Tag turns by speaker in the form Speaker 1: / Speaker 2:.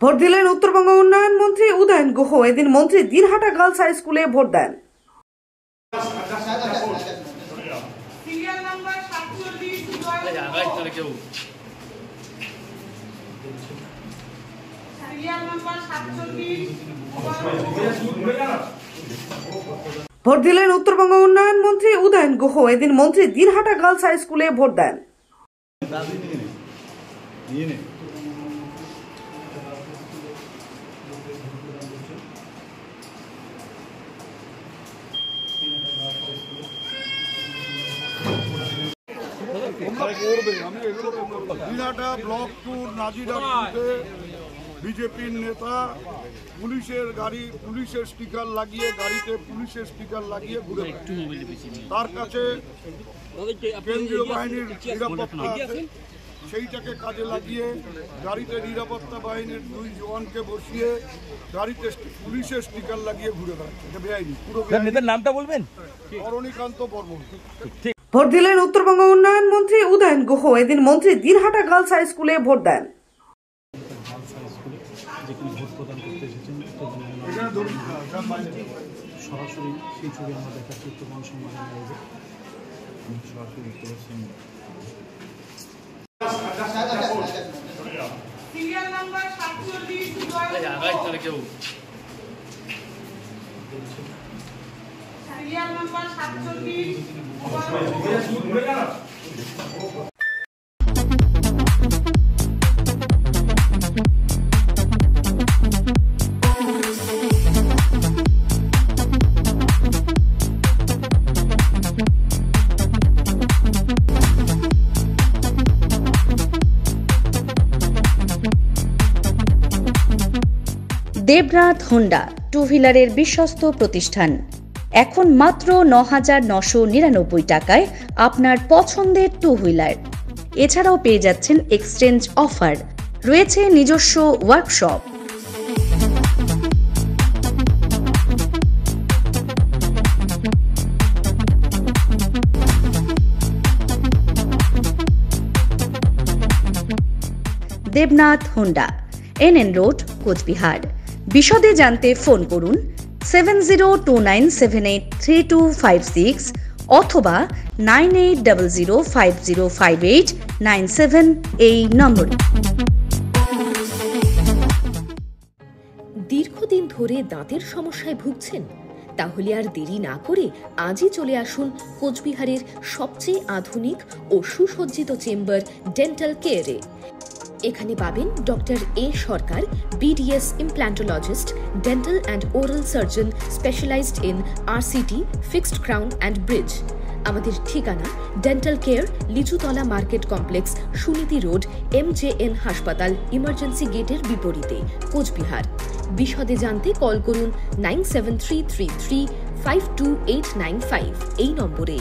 Speaker 1: Vote দিলেন উত্তরবঙ্গ উন্নয়ন মন্ত্রী উদয়ন গুহ। এদিন মন্ত্রী দিনহাটা গার্লস হাই স্কুলে ভোট দেন। ভোট দিলেন উত্তরবঙ্গ উন্নয়ন মন্ত্রী উদয়ন গুহ। এদিন মন্ত্রী দিনহাটা গার্লস হাই স্কুলে ভোট দেন।
Speaker 2: দিনহাটা ব্লক 2 নাজিরাতে বিজেপির নেতা পুলিশের গাড়ি পুলিশের স্টিকার লাগিয়ে গাড়িতে পুলিশের স্টিকার লাগিয়ে ঘুরে তার কাছে কেন্দ্রীয় বাহিনীর নিরাপত্তা আছে, সেইটাকে কাজে লাগিয়ে গাড়িতে নিরাপত্তা বাহিনীর 2 জওয়ানকে বসিয়ে গাড়িতে পুলিশের স্টিকার লাগিয়ে ঘুরে বেড়াচ্ছে। এটা বেআইনি, পুরো
Speaker 3: নেতার নামটা বলবেন?
Speaker 2: অরণীকান্ত বর্মন।
Speaker 1: ভোট দিলেন উত্তরবঙ্গ উন্নয়ন মন্ত্রী উদয়ন গুহ। এদিন মন্ত্রী দিনহাটা গার্লস হাই স্কুলে ভোট দেন।
Speaker 4: সরাসরি সেই ছবি আমরা দেখাচ্ছি উত্তরবঙ্গ সংবাদের লাইভে সরাসরি
Speaker 5: দেবনাথ হোন্ডা টু হুইলারের বিশ্বস্ত প্রতিষ্ঠান। এখন মাত্র ৯,৯৯৯ টাকায় আপনার পছন্দের টু হুইলার। এছাড়াও পেয়ে যাচ্ছেন এক্সচেঞ্জ অফার, রয়েছে নিজস্ব workshop. Debnath Honda, NN road, Coochbehar. বিশদে জানতে ফোন করুন 7029783256 অথবা 9800505897 এই নম্বরে।
Speaker 6: দীর্ঘদিন ধরে দাঁতের সমস্যায় ভুগছেন? তাহলে আর দেরি না করে আজই চলে আসুন কোচবিহারের সবচেয়ে আধুনিক ও সুসজ্জিত চেম্বার ডেন্টাল কেয়ারে। এখানে পাবেন doctor A Sarkar, BDS implantologist, dental and oral surgeon specialized in RCT, fixed crown and bridge. আমাদের ঠিকানা dental care, Lichutala market complex, Suniti road, MJN হাসপাতাল ইমার্জেন্সি গেটের বিপরীতে, কোচবিহার। বিশদে জানতে কল করুন 97333 52895 এই নম্বরে।